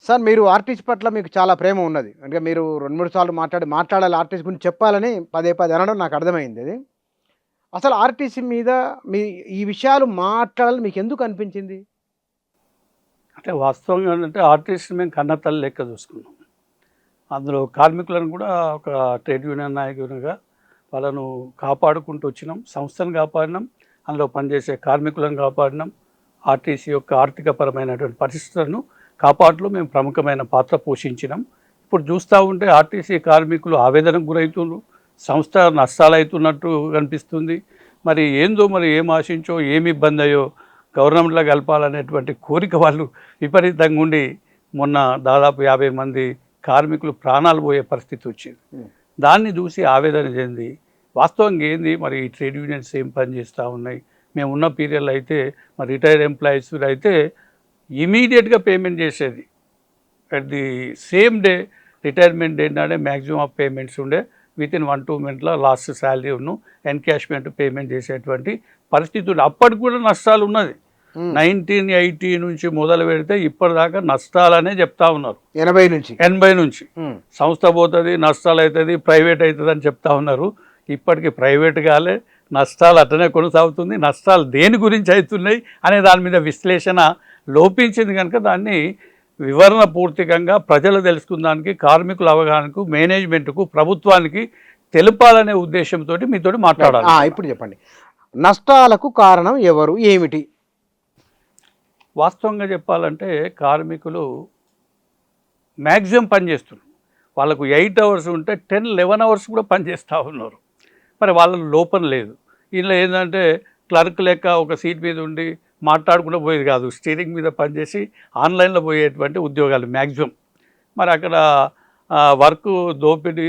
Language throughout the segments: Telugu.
సార్ మీరు ఆర్టిస్ట్ పట్ల మీకు చాలా ప్రేమ ఉన్నది. అంటే మీరు 2, 3 సార్లు మాట్లాడాలి ఆర్టిస్ట్ గురించి చెప్పాలని పదే పదే అనడం నాకు అర్థమైంది అది. అసలు ఆర్టిస్ట్ మీద మీ ఈ విషయాలు మాట్లాడాలని మీకెందుకు అనిపించింది? అంటే వాస్తవంగా ఏంటంటే ఆర్టిస్ట్ మేము కన్న తల్లి లెక్క చూసుకున్నాం. అందులో కార్మికులను కూడా ఒక ట్రేడ్ యూనియన్ నాయకునిగా వాళ్ళను కాపాడుకుంటూ వచ్చినాం. సంస్థను కాపాడినాం, అందులో పనిచేసే కార్మికులను కాపాడినాం. ఆర్టీసీ యొక్క ఆర్థికపరమైనటువంటి పరిస్థితులను కాపాడులో మేము ప్రముఖమైన పాత్ర పోషించినాం. ఇప్పుడు చూస్తూ ఉంటే ఆర్టీసీ కార్మికులు ఆవేదనకు గురవుతున్నారు, సంస్థ నష్టాలు అవుతున్నట్టు కనిపిస్తుంది. మరి ఏందో మరి ఏం ఆశించో ఏమి ఇబ్బంది అయ్యో గవర్నమెంట్లో కలపాలనేటువంటి కోరిక వాళ్ళు విపరీతంగా ఉండి మొన్న దాదాపు 50 మంది కార్మికులు ప్రాణాలు పోయే పరిస్థితి వచ్చింది. దాన్ని చూసి ఆవేదన చెంది వాస్తవంగా ఏంది మరి ఈ ట్రేడ్ యూనియన్స్ ఏం పని చేస్తూ ఉన్నాయి, మేము ఉన్న పీరియడ్లో అయితే మరి రిటైర్డ్ ఎంప్లాయీస్ అయితే ఇమీడియట్గా పేమెంట్ చేసేది. At the same day retirement day నాడే మ్యాక్సిమం ఆఫ్ పేమెంట్స్ ఉండే. వితిన్ 1-2 మినిట్లో లాస్ట్ శాలరీ ఎన్కాష్మెంట్ పేమెంట్ చేసేటువంటి పరిస్థితి ఉంది. అప్పటికి కూడా నష్టాలు ఉన్నది. 1980 నుంచి మొదలు పెడితే ఇప్పటిదాకా నష్టాలనే చెప్తా ఉన్నారు. 80 నుంచి సంస్థ పోతుంది, నష్టాలు అవుతుంది, ప్రైవేట్ అవుతుంది అని చెప్తా ఉన్నారు. ఇప్పటికి ప్రైవేట్ కాలే, నష్టాలు అట్లనే కొనసాగుతుంది. నష్టాలు దేని గురించి అవుతున్నాయి అనే దాని మీద విశ్లేషణ లోపించింది కనుక దాన్ని వివరణ పూర్తికంగా ప్రజలు తెలుసుకుందానికి, కార్మికుల అవగాహనకు, మేనేజ్మెంట్కు, ప్రభుత్వానికి తెలపాలనే ఉద్దేశంతో మీతో మాట్లాడాలి. ఇప్పుడు చెప్పండి, నష్టాలకు కారణం ఎవరు, ఏమిటి? వాస్తవంగా చెప్పాలంటే కార్మికులు మ్యాక్సిమం పనిచేస్తున్నారు. వాళ్ళకు 8 అవర్స్ ఉంటే 10-11 అవర్స్ కూడా పనిచేస్తూ ఉన్నారు. మరి వాళ్ళ లోపం లేదు. ఇందులో ఏంటంటే క్లర్క్ లెక్క ఒక సీట్ మీద ఉండి మాట్లాడుకుంటూ పోయేది కాదు, స్టీరింగ్ మీద పనిచేసి ఆన్లైన్లో పోయేటువంటి ఉద్యోగాలు మ్యాక్సిమం. మరి అక్కడ వర్క్ దోపిడీ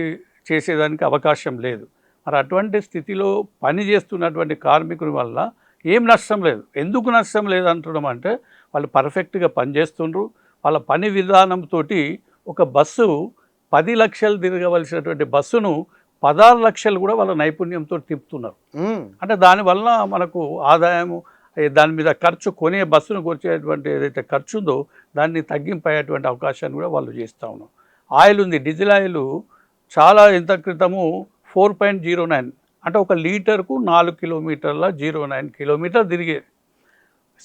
చేసేదానికి అవకాశం లేదు. మరి అటువంటి స్థితిలో పని చేస్తున్నటువంటి కార్మికుల వల్ల ఏం నష్టం లేదు. ఎందుకు నష్టం లేదు అంటున్నాం అంటే వాళ్ళు పర్ఫెక్ట్గా పనిచేస్తుండ్రు. వాళ్ళ పని విధానంతో ఒక బస్సు 10 లక్షలు తిరగవలసినటువంటి బస్సును 16 లక్షలు కూడా వాళ్ళ నైపుణ్యంతో తిప్పుతున్నారు. అంటే దానివల్ల మనకు ఆదాయము, దాని మీద ఖర్చు, కొనే బస్సును వచ్చేటువంటి ఏదైతే ఖర్చు ఉందో దాన్ని తగ్గింపయ్యేటువంటి అవకాశాన్ని కూడా వాళ్ళు చేస్తూ ఉన్నారు. ఆయిల్ ఉంది, డీజిల్ ఆయిల్ చాలా ఇంత క్రితము 4.09 అంటే 1 లీటర్కు 4 కిలోమీటర్ల 09 కిలోమీటర్ తిరిగేది.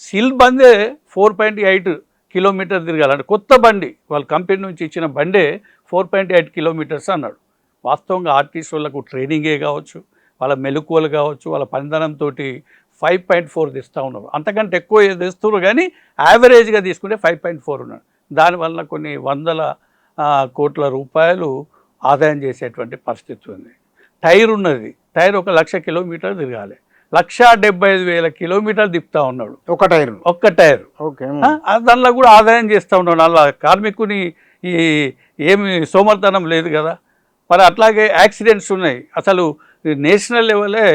సిల్ బందే 4.8 కిలోమీటర్ తిరగాలంటే కొత్త బండి, వాళ్ళ కంపెనీ నుంచి ఇచ్చిన బండే 4.8 కిలోమీటర్స్ అన్నాడు. వాస్తవంగా ఆర్టిస్ట్ వాళ్ళకు ట్రైనింగే కావచ్చు, వాళ్ళ మెలకువలు కావచ్చు, వాళ్ళ పనితనంతో 5.4 తెస్తూ ఉన్నారు. అంతకంటే ఎక్కువ తెస్తున్నారు కానీ యావరేజ్గా తీసుకుంటే 5.4 ఉన్నాడు. దానివల్ల కొన్ని వందల కోట్ల రూపాయలు ఆదాయం చేసేటువంటి పరిస్థితి ఉంది. టైర్ ఉన్నది, టైర్ 1,00,000 కిలోమీటర్లు తిరగాలి, 1,75,000 కిలోమీటర్లు తిప్పుతూ ఉన్నాడు ఒక్క టైర్. దానిలో కూడా ఆదాయం చేస్తూ ఉన్నాడు. అలా కార్మికుని ఈ ఏమి సోమర్తనం లేదు కదా. మరి అట్లాగే యాక్సిడెంట్స్ ఉన్నాయి. అసలు నేషనల్ లెవెలే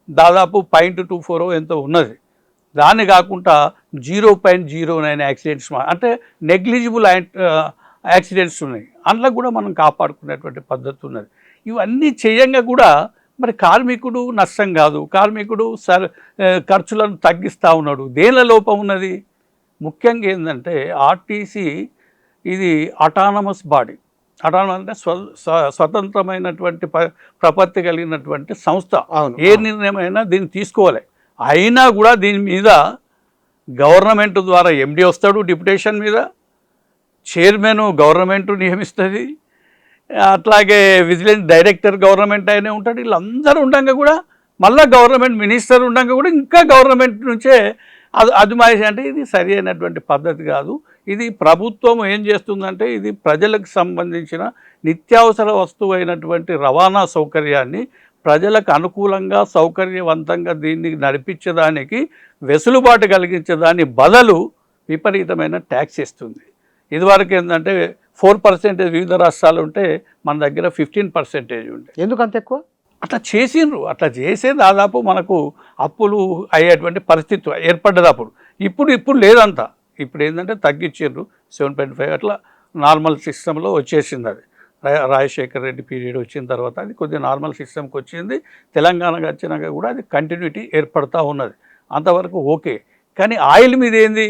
దాదాపు 0.24 ఎంతో ఉన్నది. దాన్ని కాకుండా 0.09 యాక్సిడెంట్స్, అంటే నెగ్లిజిబుల్ యాక్సిడెంట్స్ ఉన్నాయి. అందులో కూడా మనం కాపాడుకునేటువంటి పద్ధతి ఉన్నది. ఇవన్నీ చేయంగా కూడా మరి కార్మికుడు నష్టం కాదు, కార్మికుడు ఖర్చులను తగ్గిస్తూ ఉన్నాడు. దేనిలో లోపం ఉన్నది? ముఖ్యంగా ఏంటంటే ఆర్టీసీ ఇది అటానమస్ బాడీ. అటానమస్ అంటే స్వతంత్రమైనటువంటి ప్రపత్తి కలిగినటువంటి సంస్థ. ఏ నిర్ణయం అయినా దీన్ని తీసుకోవాలి. అయినా కూడా దీని మీద గవర్నమెంట్ ద్వారా ఎండీ వస్తాడు, డిప్యుటేషన్ మీద చైర్మన్ గవర్నమెంట్ నియమిస్తుంది, అట్లాగే విజిలెన్స్ డైరెక్టర్ గవర్నమెంట్ అయినే ఉంటాడు. వీళ్ళందరూ ఉండగా కూడా మళ్ళీ గవర్నమెంట్ మినిస్టర్ ఉండగా కూడా ఇంకా గవర్నమెంట్ నుంచే అజమాయిషి. అంటే ఇది సరి అయినటువంటి పద్ధతి కాదు. ఇది ప్రభుత్వం ఏం చేస్తుందంటే ఇది ప్రజలకు సంబంధించిన నిత్యావసర వస్తువు అయినటువంటి రవాణా సౌకర్యాన్ని ప్రజలకు అనుకూలంగా సౌకర్యవంతంగా దీన్ని నడిపించడానికి వెసులుబాటు కలిగించదాని బదులు విపరీతమైన ట్యాక్స్ ఇస్తుంది. ఇదివరకు ఏంటంటే 4% వివిధ రాష్ట్రాలు ఉంటే మన దగ్గర 15% ఉండే. ఎందుకు అంత ఎక్కువ? అట్లా చేసిండ్రు. అట్లా చేసే దాదాపు మనకు అప్పులు అయ్యేటువంటి పరిస్థితి ఏర్పడ్డది అప్పుడు. ఇప్పుడు లేదంతా. ఇప్పుడు ఏంటంటే తగ్గించిండ్రు 7.5 అట్లా నార్మల్ సిస్టంలో వచ్చేసింది. అది రాజశేఖర్ రెడ్డి పీరియడ్ వచ్చిన తర్వాత అది కొద్దిగా నార్మల్ సిస్టమ్కి వచ్చింది. తెలంగాణకు వచ్చినాక కూడా అది కంటిన్యూటీ ఏర్పడుతూ ఉన్నది. అంతవరకు ఓకే. కానీ ఆయిల్ మీద ఏంది,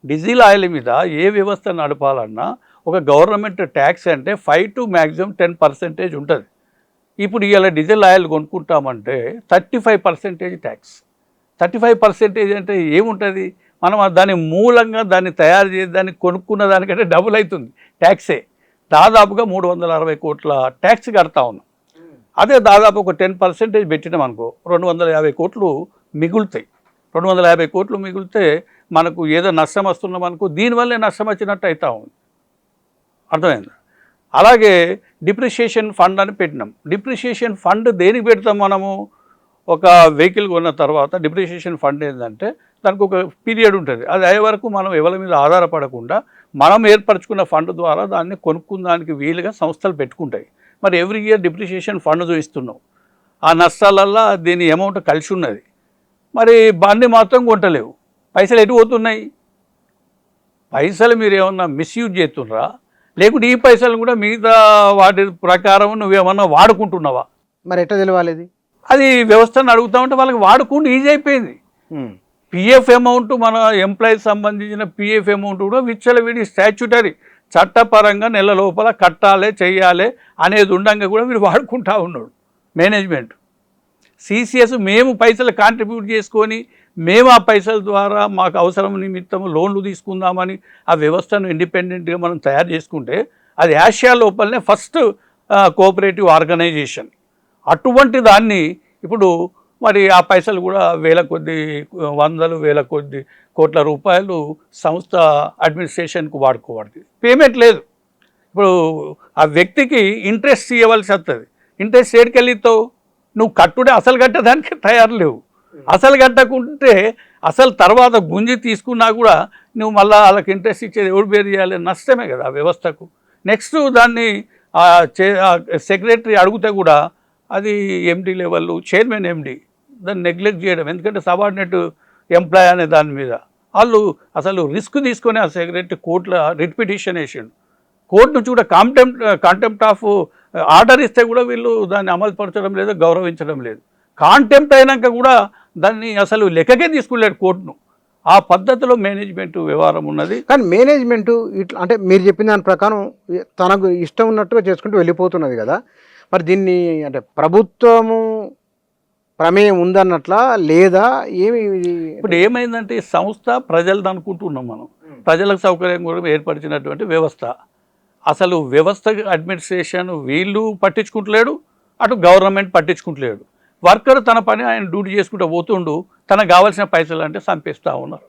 డీజిల్ ఆయిల్ మీద ఏ వ్యవస్థ నడపాలన్నా ఒక గవర్నమెంట్ ట్యాక్స్ అంటే 5 to maximum 10% ఉంటుంది. ఇప్పుడు ఇవాళ డీజిల్ ఆయిల్ కొనుక్కుంటామంటే 35% ట్యాక్స్. 35% అంటే ఏముంటుంది? మనం దాని మూలంగా దాన్ని తయారు చేసి దాన్ని కొనుక్కున్న దానికంటే డబుల్ అవుతుంది ట్యాక్సే. దాదాపుగా 360 కోట్ల ట్యాక్స్ కడతా ఉన్నాం. అదే దాదాపు ఒక 10% పెట్టినాం అనుకో 250 కోట్లు మిగులుతాయి. 250 కోట్లు మిగిలితే మనకు ఏదో నష్టం వస్తున్నాం అనుకో, దీనివల్లే నష్టం వచ్చినట్టు అవుతా ఉంది. అర్థమైంది? అలాగే డిప్రిషియేషన్ ఫండ్ అని పెట్టినాం. డిప్రిషియేషన్ ఫండ్ దేనికి పెడతాం మనము? ఒక వెహికల్ కొన్న తర్వాత డిప్రిషియేషన్ ఫండ్ ఏంటంటే దానికి ఒక పీరియడ్ ఉంటుంది. అది అయ్యే వరకు మనం ఎవరి మీద ఆధారపడకుండా మనం ఏర్పరచుకున్న ఫండ్ ద్వారా దాన్ని కొనుక్కుందానికి వీలుగా సంస్థలు పెట్టుకుంటాయి. మరి ఎవ్రీ ఇయర్ డిప్రిషియేషన్ ఫండ్ చూపిస్తున్నాం. ఆ నష్టాలల్లో దీని అమౌంట్ కలిసి ఉన్నది. మరి బండి మాత్రం కొంటలేవు. పైసలు ఎటు పోతున్నాయి? పైసలు మీరు ఏమన్నా మిస్యూజ్ చేస్తున్నారా, లేకుంటే ఈ పైసలు కూడా మిగతా వాటి ప్రకారం నువ్వేమన్నా వాడుకుంటున్నావా? మరి ఎట్లా తెలవాలి ఇది? అది వ్యవస్థను అడుగుతా ఉంటే వాళ్ళకి వాడుకుంటూ ఈజీ అయిపోయింది. పిఎఫ్ అమౌంట్ మన ఎంప్లాయీస్ సంబంధించిన పిఎఫ్ అమౌంట్ కూడా విచ్చలవిడి స్టాచ్యుటరీ చట్టపరంగా నెల లోపల కట్టాలి చెయ్యాలి అనేది ఉండంగా కూడా వీడు వాడుకుంటా ఉన్నాడు మేనేజ్మెంట్. సిసిఎస్ మేము పైసలు కాంట్రిబ్యూట్ చేసుకొని మేము ఆ పైసల ద్వారా మాకు అవసరం నిమిత్తం లోన్లు తీసుకుందామని ఆ వ్యవస్థను ఇండిపెండెంట్గా మనం తయారు చేసుకుంటే అది ఆసియా లోపలనే ఫస్ట్ కోఆపరేటివ్ ఆర్గనైజేషన్. అటువంటి దాన్ని ఇప్పుడు మరి ఆ పైసలు కూడా వేల కొద్ది వందలు వేల కొద్ది కోట్ల రూపాయలు సంస్థ అడ్మినిస్ట్రేషన్కు వాడుకోవాలి. పేమెంట్ లేదు. ఇప్పుడు ఆ వ్యక్తికి ఇంట్రెస్ట్ ఇవ్వవలసి వస్తుంది. ఇంట్రెస్ట్ ఏడుకెళ్ళిస్తావు? నువ్వు కట్టుడే అసలు కట్టడానికి తయారు లేవు. అసలు కట్టకుంటే అసలు తర్వాత గుంజి తీసుకున్నా కూడా నువ్వు మళ్ళీ వాళ్ళకి ఇంట్రెస్ట్ ఇచ్చేది ఎవరు బేర్ చేయాలి? నష్టమే కదా ఆ వ్యవస్థకు. నెక్స్ట్ దాన్ని సెక్రటరీ అడిగితే కూడా అది ఎండి లెవెల్ చైర్మన్ ఎండి దాన్ని నెగ్లెక్ట్ చేయడం. ఎందుకంటే సబార్డినేట్ ఎంప్లాయ్ అనే దాని మీద వాళ్ళు అసలు రిస్క్ తీసుకొని ఆ సెక్రటరీ కోర్టులో రిట్ పిటిషన్ వేసిండు. కోర్టు నుంచి కూడా కాంటెంప్ట్ ఆఫ్ ఆర్డర్ ఇస్తే కూడా వీళ్ళు దాన్ని అమలుపరచడం లేదు, గౌరవించడం లేదు. కాంటెంప్ట్ అయినాక కూడా దాన్ని అసలు లెక్కకే తీసుకున్నాడు కోర్టును. ఆ పద్ధతిలో మేనేజ్మెంట్ వ్యవహారం ఉన్నది. కానీ మేనేజ్మెంట్ ఇట్లా అంటే మీరు చెప్పిన దాని ప్రకారం తనకు ఇష్టం ఉన్నట్టుగా చేసుకుంటూ వెళ్ళిపోతున్నది కదా. మరి దీన్ని అంటే ప్రభుత్వము ప్రమేయం ఉందన్నట్లా లేదా ఏమి? ఇప్పుడు ఏమైందంటే ఈ సంస్థ ప్రజలది అనుకుంటున్నాం మనం. ప్రజలకు సౌకర్యం కూడా ఏర్పరిచినటువంటి వ్యవస్థ. అసలు వ్యవస్థ అడ్మినిస్ట్రేషన్ వీళ్ళు పట్టించుకుంటలేడు, అటు గవర్నమెంట్ పట్టించుకుంటలేడు. వర్కర్ తన పని ఆయన డ్యూటీ చేసుకుంటూ పోతుండు, తనకు కావాల్సిన పైసలు అంటే సంపిస్తూ ఉన్నారు.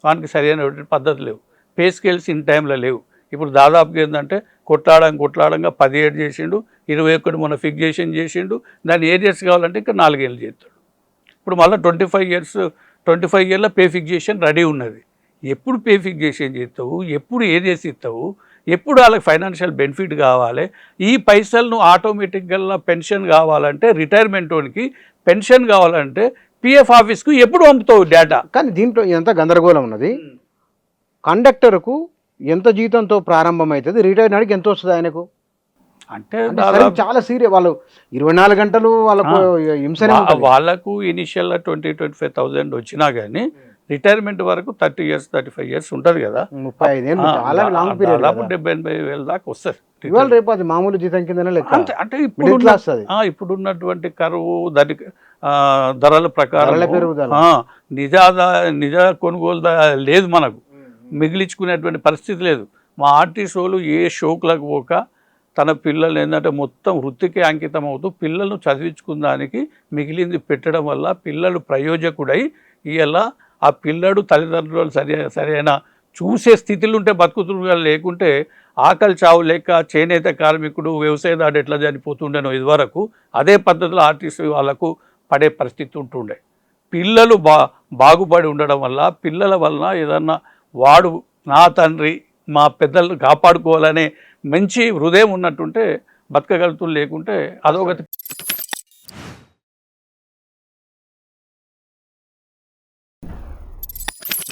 వానికి సరైన పద్ధతి లేవు. పే స్కేల్స్ ఇన్ టైంలో లేవు. ఇప్పుడు దాదాపుగా ఏంటంటే కొట్లాడంగా 10 ఏళ్ళు చేసిండు, 21 మొన్న ఫిక్సేషన్ చేసిండు. దాని ఏరియర్స్ కావాలంటే ఇంకా 4 ఏళ్ళు చేస్తాడు. ఇప్పుడు మళ్ళీ 25 ఇయర్ల పే ఫిక్సేషన్ రెడీ ఉన్నది. ఎప్పుడు పే ఫిక్సేషన్ చేస్తావు, ఎప్పుడు ఏరియర్స్ ఇస్తావు, ఎప్పుడు వాళ్ళకి ఫైనాన్షియల్ బెనిఫిట్ కావాలి, ఈ పైసలను ఆటోమేటిక్గా పెన్షన్ కావాలంటే రిటైర్మెంట్కి పెన్షన్ కావాలంటే పిఎఫ్ ఆఫీస్కు ఎప్పుడు పంపుతావు డేటా? కానీ దీంట్లో ఎంత గందరగోళం ఉన్నది. కండక్టర్కు ఎంత జీతంతో ప్రారంభమవుతుంది, రిటైర్ నాడికి ఎంత వస్తుంది ఆయనకు? అంటే చాలా సీరియస్. వాళ్ళు 24 గంటలు వాళ్ళకు హింసనే. వాళ్ళకు ఇనిషియల్గా 20-25,000 వచ్చినా కానీ రిటైర్మెంట్ వరకు 30 years 35 years ఉంటుంది కదా. 35 ఏళ్ళు చాలా లాంగ్ పీరియడ్. 70,000-80,000 దాకా వస్తుంది. ఇవాళ రేపు అది మామూలు జీతం కిందనే లెక్క. అంటే ఇప్పుడున్నటువంటి కరువు దానికి ధరల ప్రకారం నిజ కొనుగోలు లేదు, మనకు మిగిలించుకునేటువంటి పరిస్థితి లేదు. మా ఆర్టిస్ట్ వాళ్ళు ఏ షోకులకు పోక తన పిల్లలు ఏంటంటే మొత్తం వృత్తికి అంకితం అవుతూ పిల్లలను చదివించుకున్నానికి మిగిలింది పెట్టడం వల్ల పిల్లలు ప్రయోజకుడై ఇలా ఆ పిల్లడు తల్లిదండ్రులు సరైన చూసే స్థితిలో ఉంటే బతుకుతుగా, లేకుంటే ఆకలి చావు లేక చేనేత కార్మికుడు వ్యవసాయదాడు ఎట్లా చనిపోతుండేనో ఇదివరకు అదే పద్ధతిలో ఆర్టిస్ట్ వాళ్ళకు పడే పరిస్థితి ఉంటుండే. పిల్లలు బాగుపడి ఉండడం వల్ల పిల్లల వలన ఏదన్నా వాడు నా తండ్రి మా పెద్దలను కాపాడుకోవాలనే మంచి హృదయం ఉన్నట్టుంటే బతకగలుగుతూ, లేకుంటే అదోగతి.